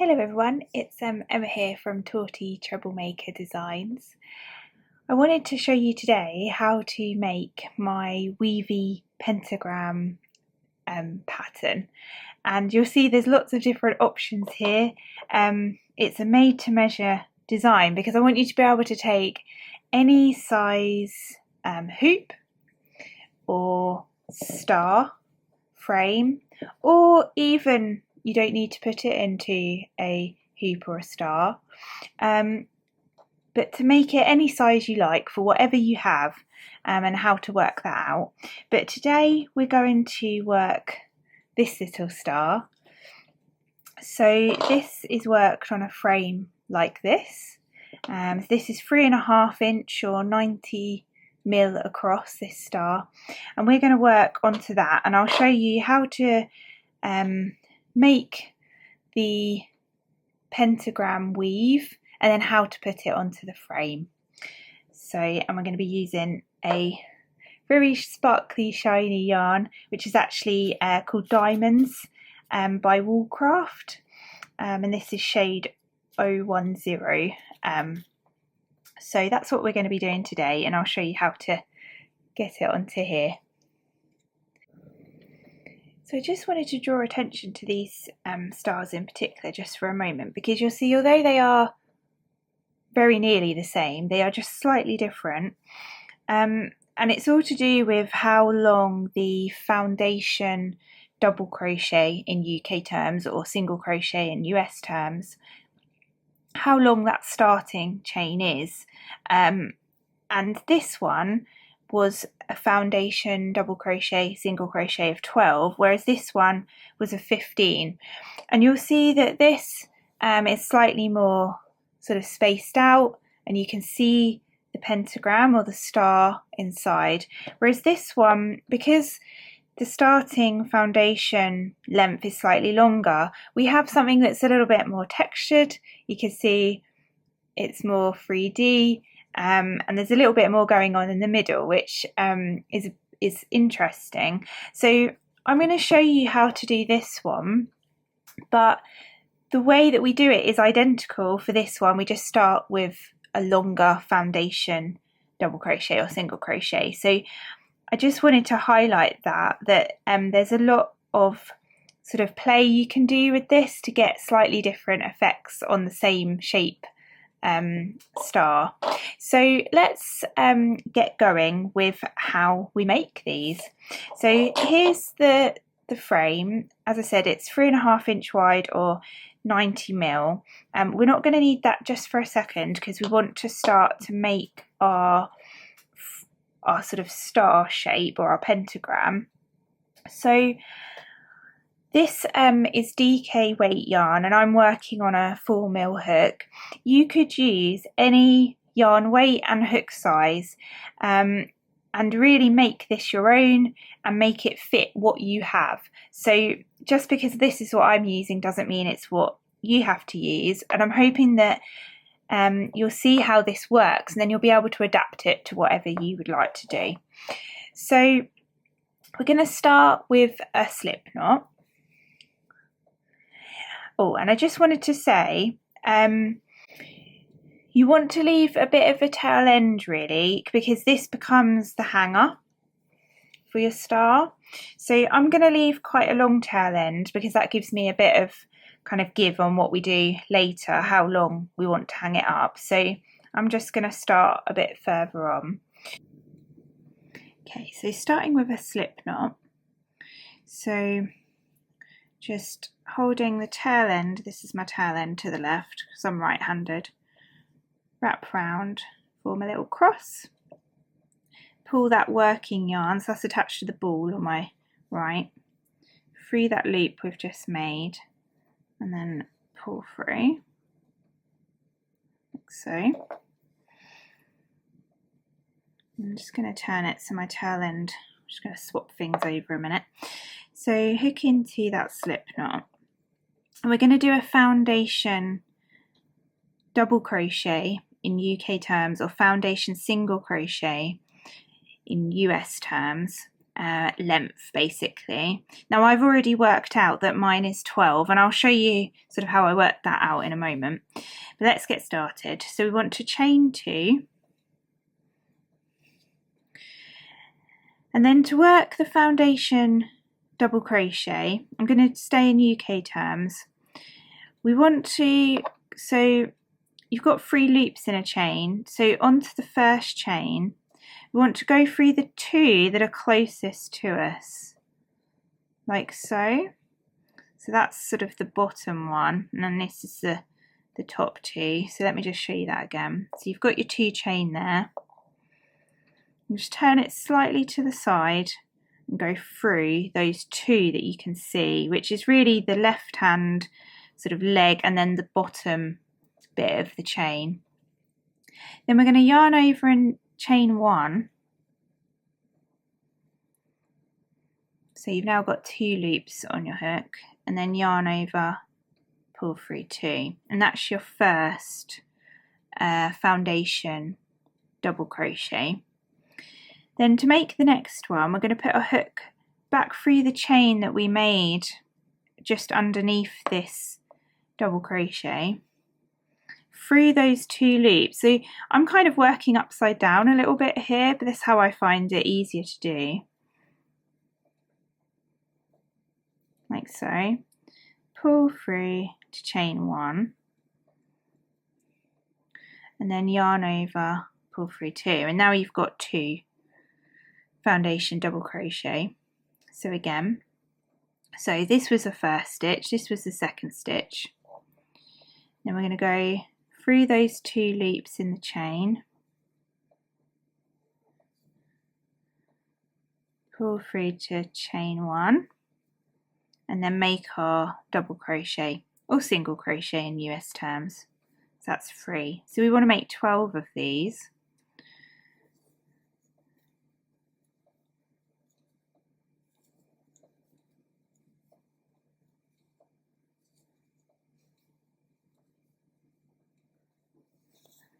Hello everyone, it's Emma here from Torty Troublemaker Designs. I wanted to show you today how to make my Weavy Pentagram pattern, and you'll see there's lots of different options here. It's a made to measure design because I want you to be able to take any size hoop or star frame, or even you don't need to put it into a hoop or a star, but to make it any size you like for whatever you have, and how to work that out. But today we're going to work this little star. So this is worked on a frame like this. This is 3.5 inch or 90 mil across, this star, and we're going to work onto that, and I'll show you how to make the pentagram weave and then how to put it onto the frame. So, and we're going to be using a very sparkly shiny yarn, which is actually called Diamonds by Woolcraft, and this is shade 010. So that's what we're going to be doing today, and I'll show you how to get it onto here. So I just wanted to draw attention to these stars in particular just for a moment, because you'll see although they are very nearly the same, they are just slightly different, and it's all to do with how long the foundation double crochet in UK terms or single crochet in US terms, how long that starting chain is, and this one was a foundation double crochet single crochet of 12, whereas this one was a 15, and you'll see that this is slightly more sort of spaced out, and you can see the pentagram or the star inside, whereas this one, because the starting foundation length is slightly longer, we have something that's a little bit more textured. You can see it's more 3D, and there's a little bit more going on in the middle, which is interesting. So I'm going to show you how to do this one, but the way that we do it is identical for this one. We just start with a longer foundation double crochet or single crochet. So I just wanted to highlight that there's a lot of sort of play you can do with this to get slightly different effects on the same shape star. So let's get going with how we make these. So here's the frame. As I said, it's 3.5 inch wide or 90 mil. We're not going to need that just for a second because we want to start to make our sort of star shape or our pentagram. So this is DK weight yarn, and I'm working on a 4 mil hook. You could use any yarn weight and hook size, and really make this your own and make it fit what you have. So just because this is what I'm using doesn't mean it's what you have to use, and I'm hoping that you'll see how this works, and then you'll be able to adapt it to whatever you would like to do. So we're going to start with a slip knot. Oh, and I just wanted to say, you want to leave a bit of a tail end really, because this becomes the hanger for your star. So I'm going to leave quite a long tail end because that gives me a bit of kind of give on what we do later, how long we want to hang it up. So I'm just going to start a bit further on. Okay, so starting with a slip knot. So just holding the tail end, this is my tail end to the left because I'm right-handed, wrap round, form a little cross, pull that working yarn, so that's attached to the ball on my right, free that loop we've just made, and then pull through, like so. I'm just going to turn it so my tail end, I'm just going to swap things over a minute. So hook into that slip knot, and we're going to do a foundation double crochet in UK terms, or foundation single crochet in US terms, length basically. Now I've already worked out that mine is 12, and I'll show you sort of how I worked that out in a moment, but let's get started. So we want to chain 2, and then to work the foundation double crochet, I'm going to stay in UK terms. We want to, so you've got 3 loops in a chain, so onto the first chain we want to go through the 2 that are closest to us, like so. So that's sort of the bottom one, and then this is the top 2. So let me just show you that again. So you've got your 2 chain there, and just turn it slightly to the side and go through those 2 that you can see, which is really the left hand sort of leg and then the bottom bit of the chain. Then we're going to yarn over and chain 1. So you've now got 2 loops on your hook, and then yarn over, pull through 2, and that's your first foundation double crochet. Then to make the next one, we're going to put our hook back through the chain that we made just underneath this double crochet, through those 2 loops. So I'm kind of working upside down a little bit here, but that's how I find it easier to do. Like so. Pull through to chain 1, and then yarn over, pull through 2, and now you've got 2 foundation double crochet. So again, so this was the first stitch, this was the second stitch. Then we're going to go through those 2 loops in the chain, pull through to chain 1, and then make our double crochet, or single crochet in US terms. So that's 3. So we want to make 12 of these.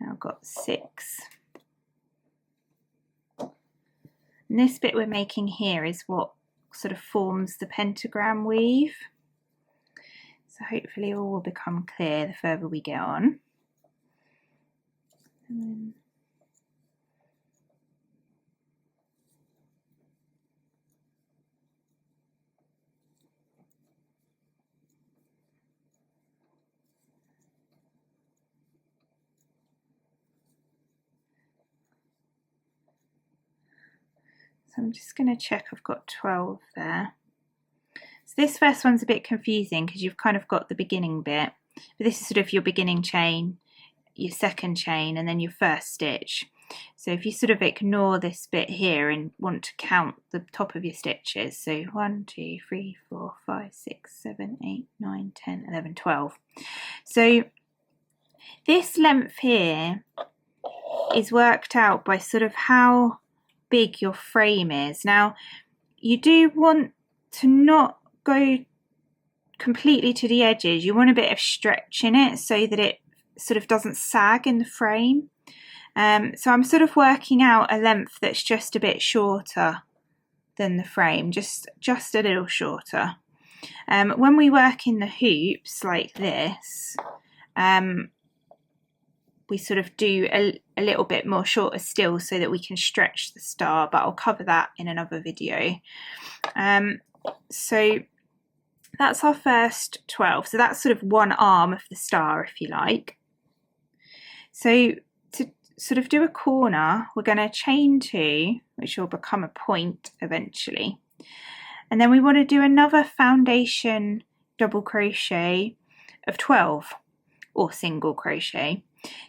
Now I've got 6. And this bit we're making here is what sort of forms the pentagram weave. So hopefully all will become clear the further we get on. So I'm just going to check I've got 12 there. So this first one's a bit confusing because you've kind of got the beginning bit, but this is sort of your beginning chain, your second chain, and then your first stitch. So if you sort of ignore this bit here and want to count the top of your stitches, so 1, 2, 3, 4, 5, 6, 7, 8, 9, 10, 11, 12. So this length here is worked out by sort of how big your frame is. Now you do want to not go completely to the edges, you want a bit of stretch in it so that it sort of doesn't sag in the frame. So I'm sort of working out a length that's just a bit shorter than the frame, just a little shorter. When we work in the hoops like this, we sort of do a little bit more shorter still so that we can stretch the star, but I'll cover that in another video. So that's our first 12. So that's sort of one arm of the star, if you like. So to sort of do a corner, we're going to chain 2, which will become a point eventually. And then we want to do another foundation double crochet of 12, or single crochet.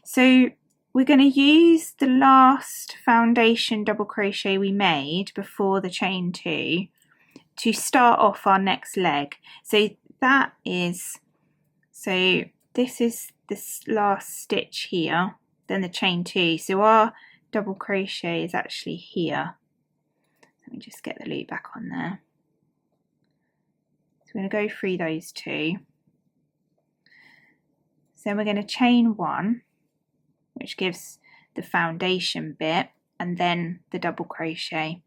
So we're going to use the last foundation double crochet we made before the chain 2 to start off our next leg. So that is, so this is this last stitch here, then the chain 2. So our double crochet is actually here. Let me just get the loop back on there. So we're going to go through those 2. So then we're going to chain 1, which gives the foundation bit, and then the double crochet.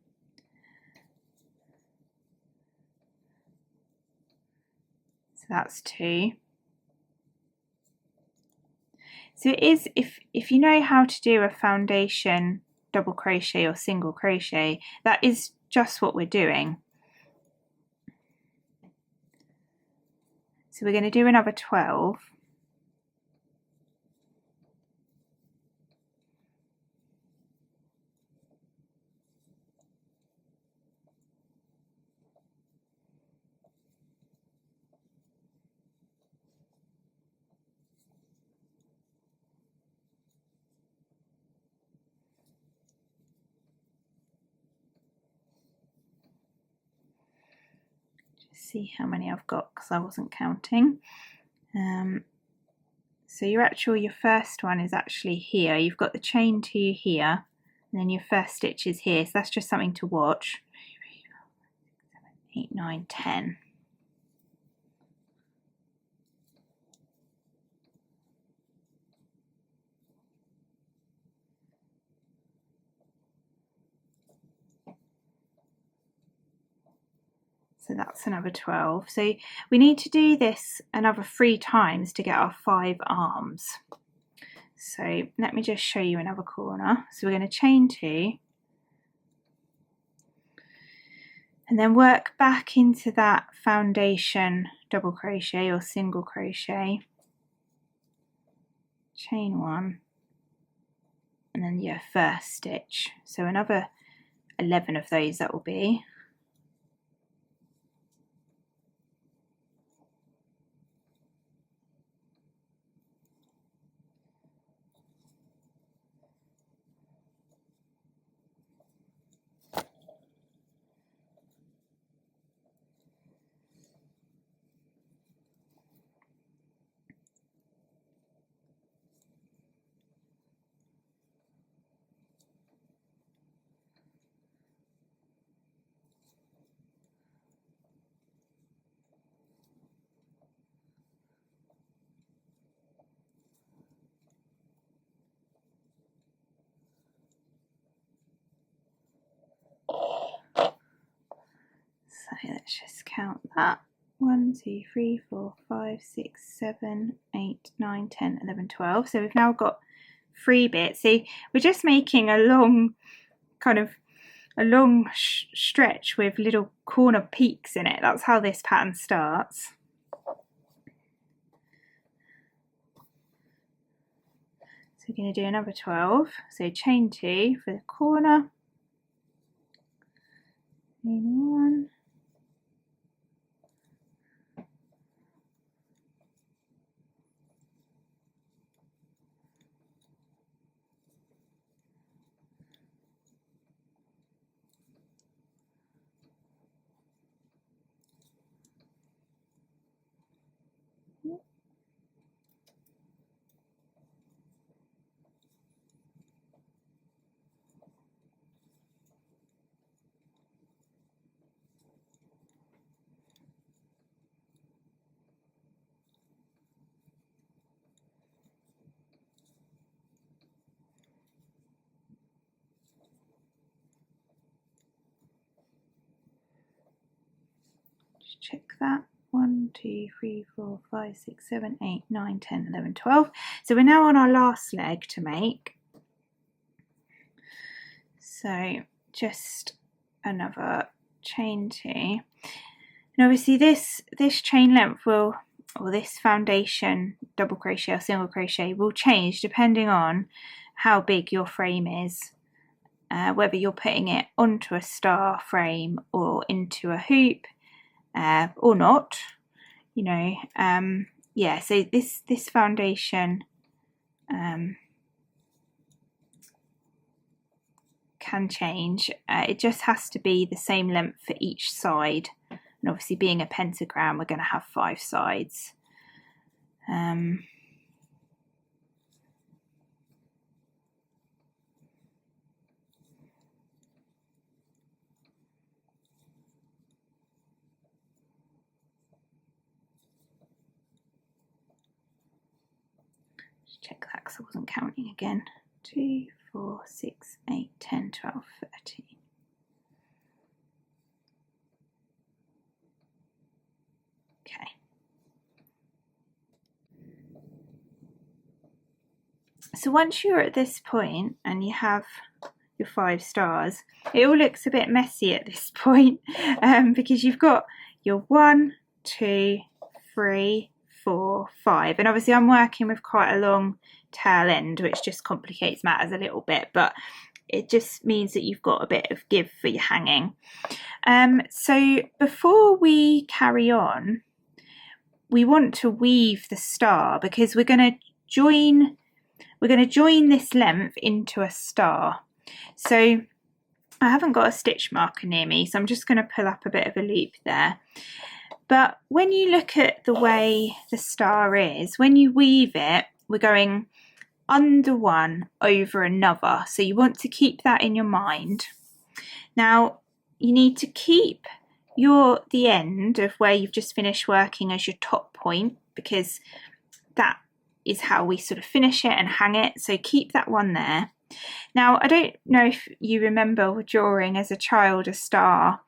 So that's 2. So it is, if you know how to do a foundation double crochet or single crochet, that is just what we're doing. So we're going to do another 12. See how many I've got because I wasn't counting. So your first one is actually here. You've got the chain 2 here, and then your first stitch is here. So that's just something to watch. 8, 9, 10. So that's another 12. So we need to do this another 3 times to get our 5 arms. So let me just show you another corner. So we're going to chain 2 and then work back into that foundation double crochet or single crochet, chain 1, and then your first stitch. So another 11 of those that will be. So let's just count that. 1, 2, 3, 4, 5, 6, 7, 8, 9, 10, 11, 12. So we've now got 3 bits. See, we're just making a long stretch with little corner peaks in it. That's how this pattern starts. So we're going to do another 12. So chain 2 for the corner. Chain 1. Check that. 1, 2, 3, 4, 5, 6, 7, 8, 9, 10, 11, 12. So we're now on our last leg to make. So just another chain 2. And obviously this chain length will, or this foundation double crochet or single crochet will change depending on how big your frame is. Whether you're putting it onto a star frame or into a hoop. Or not, you know, yeah, so this foundation can change. It just has to be the same length for each side, and obviously being a pentagram we're going to have 5 sides. Check that because I wasn't counting again. 2, 4, 6, 8, 10, 12, 13. Okay. So once you're at this point and you have your 5 stars, it all looks a bit messy at this point because you've got your 1, 2, 3, 4, 5, and obviously I'm working with quite a long tail end, which just complicates matters a little bit, but it just means that you've got a bit of give for your hanging. So before we carry on, we want to weave the star because we're going to join this length into a star. So I haven't got a stitch marker near me, so I'm just going to pull up a bit of a loop there. But when you look at the way the star is, when you weave it, we're going under one, over another. So you want to keep that in your mind. Now you need to keep the end of where you've just finished working as your top point, because that is how we sort of finish it and hang it. So keep that one there. Now I don't know if you remember drawing as a child a star.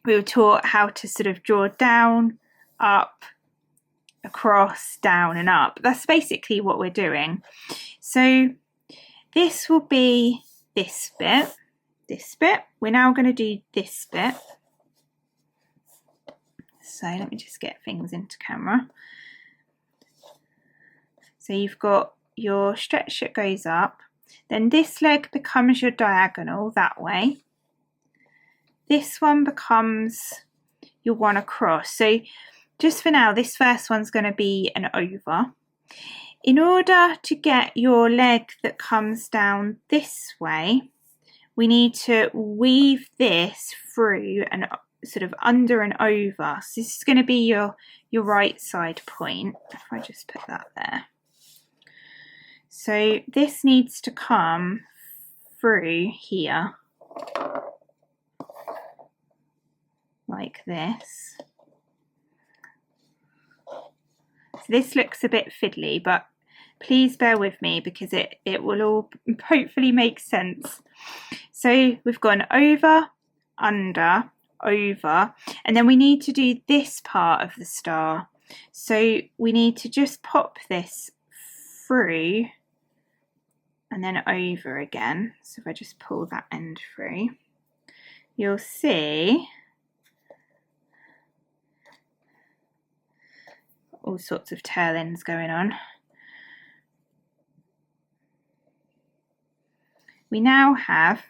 We were taught how to sort of draw down, up, across, down and up. That's basically what we're doing. So this will be this bit. We're now going to do this bit. So let me just get things into camera. So you've got your stretch that goes up, then this leg becomes your diagonal that way. This one becomes your one across. So just for now, this first one's going to be an over. In order to get your leg that comes down this way, we need to weave this through and sort of under and over. So this is going to be your right side point. If I just put that there. So this needs to come through here like this. So this looks a bit fiddly, but please bear with me because it will all hopefully make sense. So we've gone over, under, over, and then we need to do this part of the star. So we need to just pop this through and then over again. So if I just pull that end through, you'll see all sorts of tail ends going on. We now have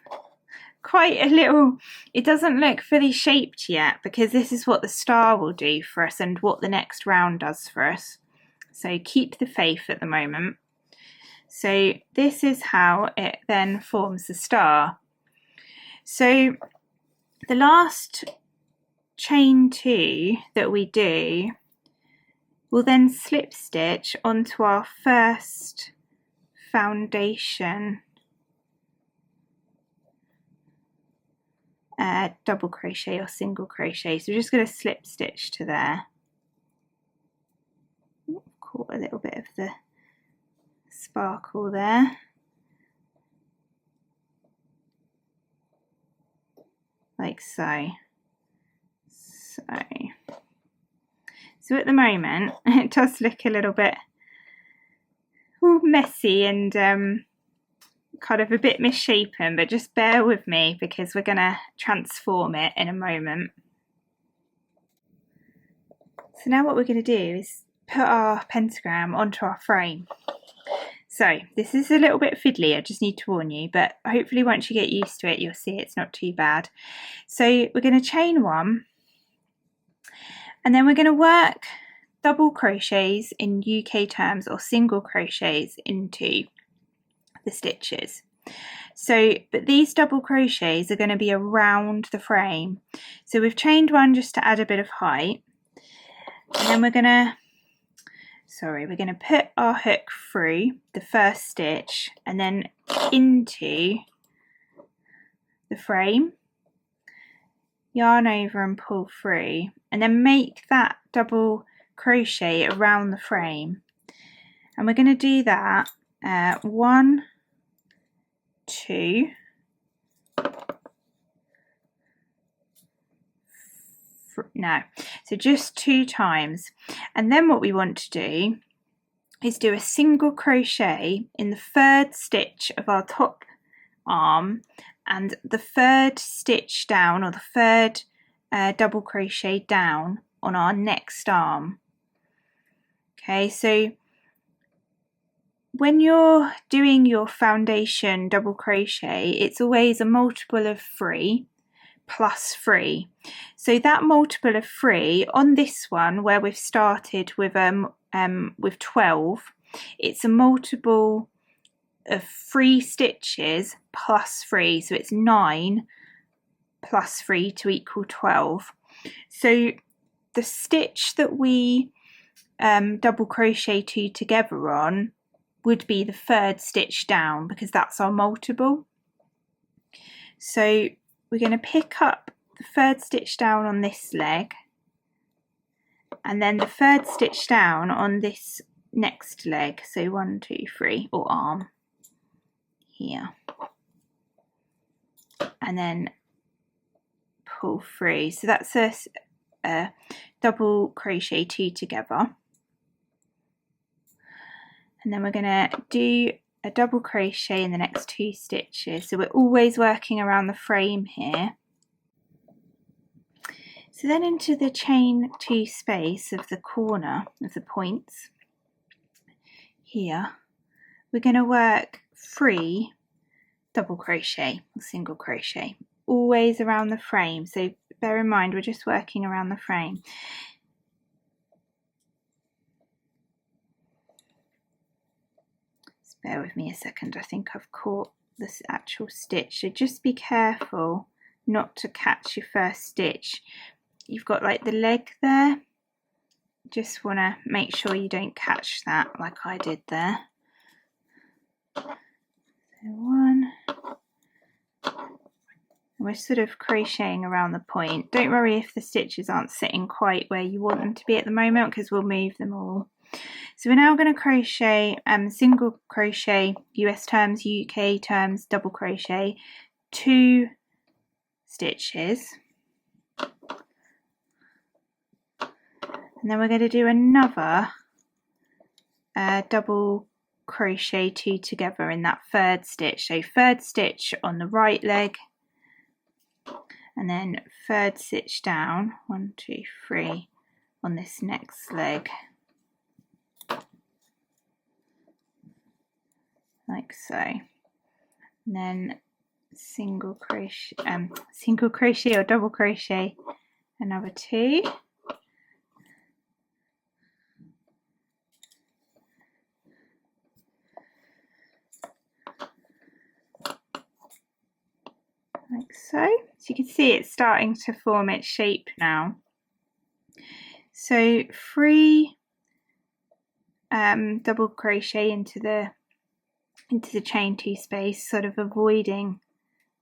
quite a little, it doesn't look fully shaped yet because this is what the star will do for us and what the next round does for us. So keep the faith at the moment. So this is how it then forms the star. So the last chain 2 that we do, we'll then slip stitch onto our first foundation double crochet or single crochet. So we're just going to slip stitch to there. Caught a little bit of the sparkle there. Like so. So at the moment it does look a little bit messy and kind of a bit misshapen, but just bear with me because we're going to transform it in a moment. So now what we're going to do is put our pentagram onto our frame. So this is a little bit fiddly, I just need to warn you, but hopefully once you get used to it you'll see it's not too bad. So we're going to chain 1 and then we're going to work double crochets in UK terms or single crochets into the stitches. So but these double crochets are going to be around the frame. So we've chained 1 just to add a bit of height, and then we're going to put our hook through the first stitch and then into the frame, yarn over and pull through, and then make that double crochet around the frame. And we're going to do that 1, 2, 3, no, so just 2 times. And then what we want to do is do a single crochet in the third stitch of our top arm and the third stitch down, or the third double crochet down on our next arm. Okay, so when you're doing your foundation double crochet, it's always a multiple of 3 plus 3. So that multiple of 3 on this one, where we've started with 12, it's a multiple of 3 stitches plus 3, so it's 9 plus 3 to equal 12. So the stitch that we double crochet 2 together on would be the third stitch down, because that's our multiple. So we're going to pick up the third stitch down on this leg and then the third stitch down on this next leg, so 1, 2, 3, or arm here, and then pull through. So that's a double crochet 2 together, and then we're going to do a double crochet in the next 2 stitches. So we're always working around the frame here. So then into the chain 2 space of the corner of the points here, we're going to work 3 double crochet or single crochet, always around the frame. So bear in mind, we're just working around the frame. Just bear with me a second, I think I've caught this actual stitch, so just be careful not to catch your first stitch. You've got like the leg there, just want to make sure you don't catch that like I did there. So 1, and we're sort of crocheting around the point. Don't worry if the stitches aren't sitting quite where you want them to be at the moment, because we'll move them all. So we're now going to crochet single crochet, US terms, UK terms, double crochet 2 stitches. And then we're going to do another double crochet 2 together in that third stitch. So third stitch on the right leg, and then third stitch down, 1, 2, 3, on this next leg, like so. And then single crochet or double crochet another 2. Like so. So you can see it's starting to form its shape now. So 3 double crochet into the chain 2 space, sort of avoiding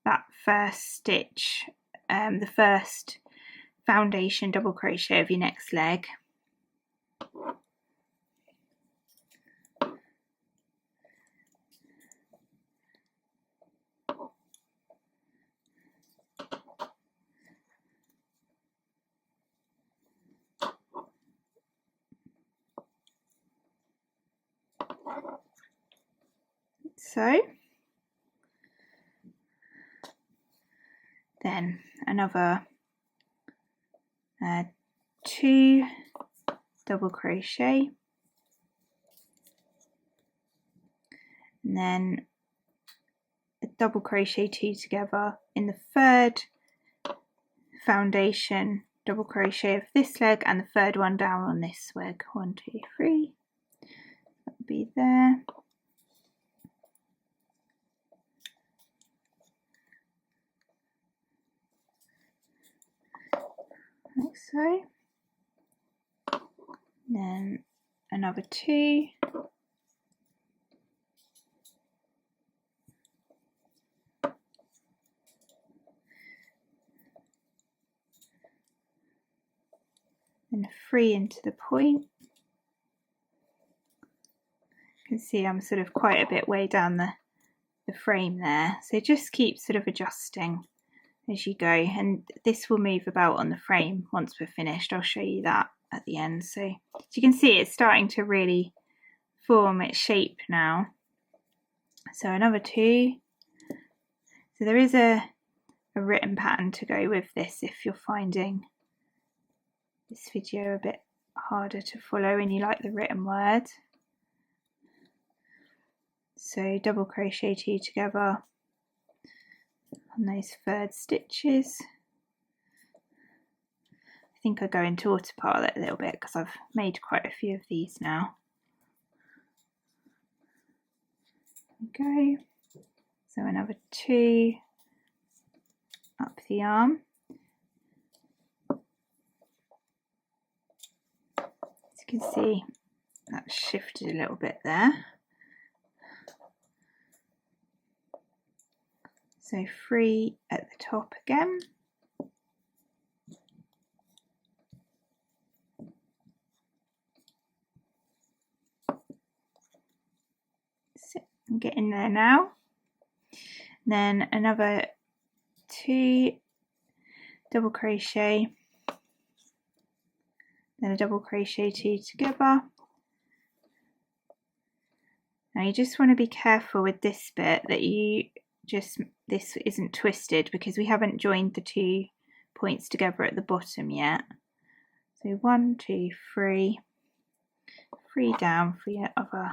that first stitch, the first foundation double crochet of your next leg. So then another 2 double crochet, and then a double crochet 2 together in the third foundation double crochet of this leg and the third one down on this leg. 1, 2, 3, that would be there. Like so. Then another 2. And 3 into the point. You can see I'm sort of quite a bit way down the frame there, so just keep sort of adjusting as you go, and this will move about on the frame once we're finished. I'll show you that at the end. So as you can see, it's starting to really form its shape now. So another 2. So there is a written pattern to go with this if you're finding this video a bit harder to follow and you like the written word. So double crochet 2 together on those 3rd stitches. I think I go into autopilot a little bit because I've made quite a few of these now. There we go. So another 2 up the arm. As you can see, that's shifted a little bit there. So 3 at the top again. Sit and get in there now. And then another 2 double crochet, then a double crochet 2 together. Now you just want to be careful with this bit that this isn't twisted because we haven't joined the 2 points together at the bottom yet. So 1, 2, 3, 3 down for your other.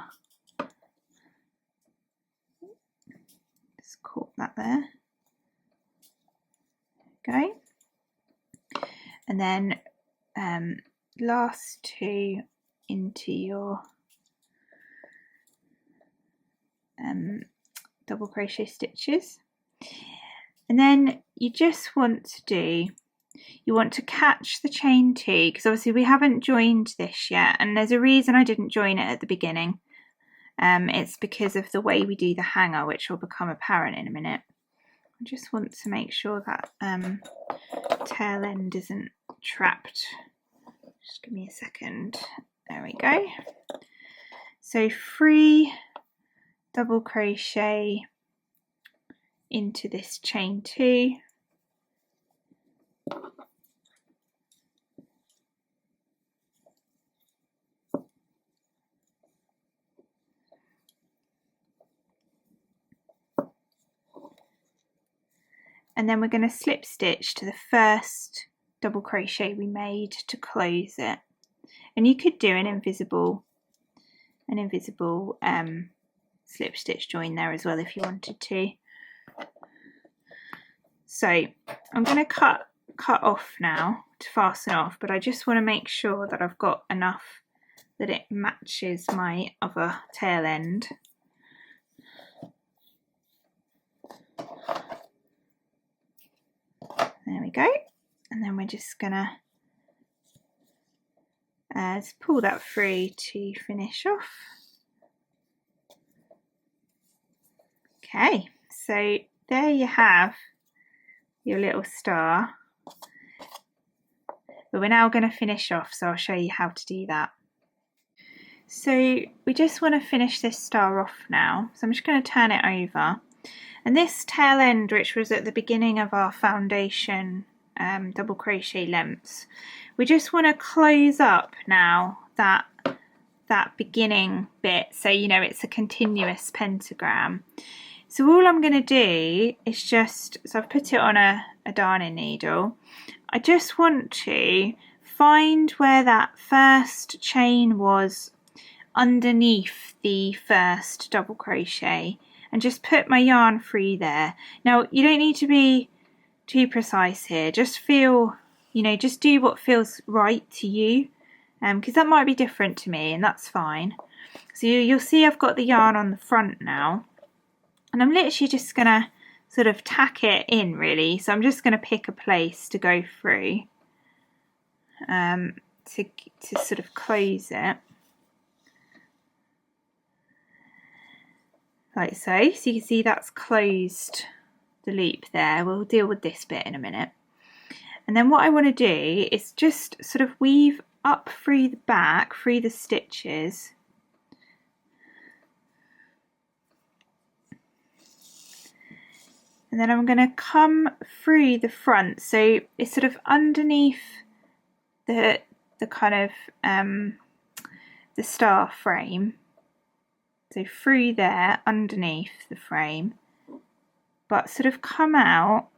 Just caught that there. Okay. And then last 2 into your double crochet stitches, and then you just want to catch the chain 2 because obviously we haven't joined this yet, and there's a reason I didn't join it at the beginning. It's because of the way we do the hanger, which will become apparent in a minute. I just want to make sure that tail end isn't trapped. Just give me a second. There we go. So 3 double crochet into this chain 2, and then we're going to slip stitch to the first double crochet we made to close it. And you could do an invisible slip stitch join there as well if you wanted to. So I'm going to cut off now to fasten off, but I just want to make sure that I've got enough that it matches my other tail end. There we go. And then we're just going to pull that through to finish off. Okay, so there you have your little star, but we're now going to finish off, so I'll show you how to do that. So we just want to finish this star off now, so I'm just going to turn it over, and this tail end, which was at the beginning of our foundation double crochet lengths, we just want to close up now that beginning bit, so you know it's a continuous pentagram. So all I'm going to do is so I've put it on a darning needle. I just want to find where that first chain was underneath the first double crochet and just put my yarn through there. Now you don't need to be too precise here, just feel, just do what feels right to you, because that might be different to me, and that's fine. So you'll see I've got the yarn on the front now. And I'm literally just going to sort of tack it in really. So I'm just going to pick a place to go through to sort of close it. Like so. So you can see that's closed the loop there. We'll deal with this bit in a minute. And then what I want to do is just sort of weave up through the back, through the stitches. And then I'm going to come through the front, so it's sort of underneath the kind of the star frame, so through there underneath the frame, but sort of come out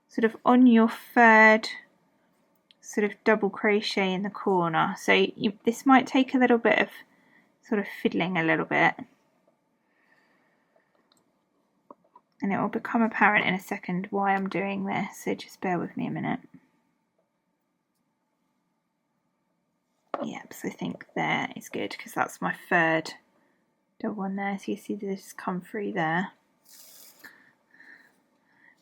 sort of on your third sort of double crochet in the corner. So this might take a little bit of sort of fiddling a little bit, and it will become apparent in a second why I'm doing this, so just bear with me a minute. Yep, so I think there is good because that's my third double one there, so you see this come through there.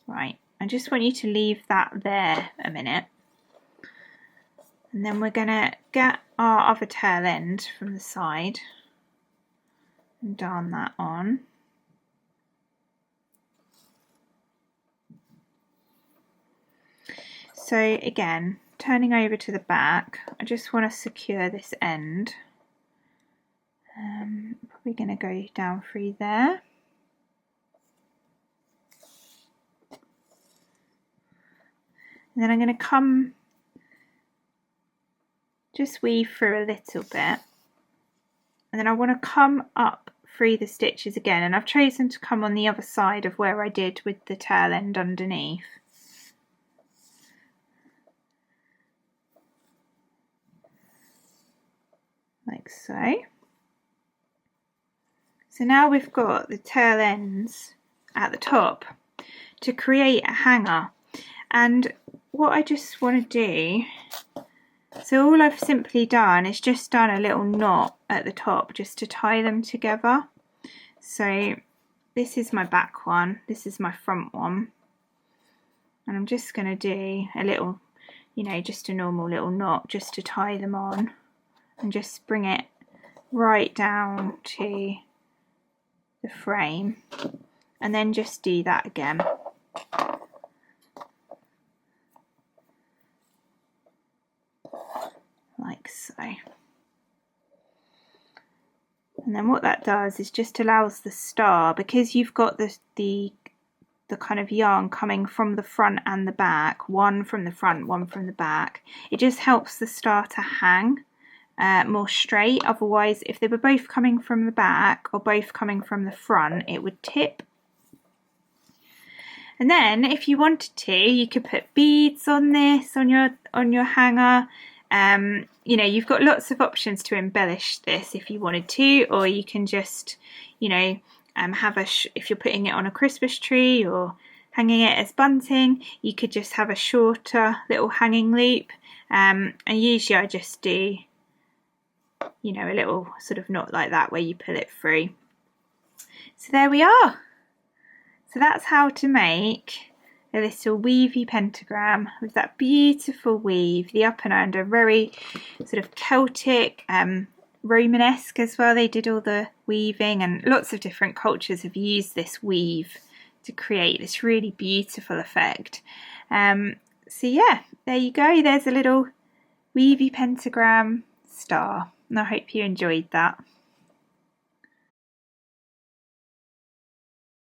Right, I just want you to leave that there a minute, and then we're going to get our other tail end from the side and darn that on. So again, turning over to the back, I just want to secure this end. Probably going to go down through there. And then I'm going to come, just weave through a little bit, and then I want to come up through the stitches again, and I've chosen to come on the other side of where I did with the tail end underneath. Like so. So now we've got the tail ends at the top to create a hanger, and what I just want to do, so all I've simply done is just done a little knot at the top just to tie them together. So this is my back one, this is my front one, and I'm just going to do a little, you know, just a normal little knot just to tie them on, and just bring it right down to the frame, and then just do that again. Like so. And then what that does is just allows the star, because you've got the kind of yarn coming from the front and the back, one from the front, one from the back, it just helps the star to hang more straight. Otherwise, if they were both coming from the back or both coming from the front, it would tip. And then if you wanted to, you could put beads on this, on your hanger. You know, you've got lots of options to embellish this if you wanted to, or you can just, you know, have if you're putting it on a Christmas tree or hanging it as bunting, you could just have a shorter little hanging loop. And usually I just do, you know, a little sort of knot like that where you pull it through. So there we are. So that's how to make a little weavy pentagram with that beautiful weave, the up and under, very sort of Celtic, Romanesque as well. They did all the weaving, and lots of different cultures have used this weave to create this really beautiful effect. So yeah, there you go. There's a little weavy pentagram star, and I hope you enjoyed that.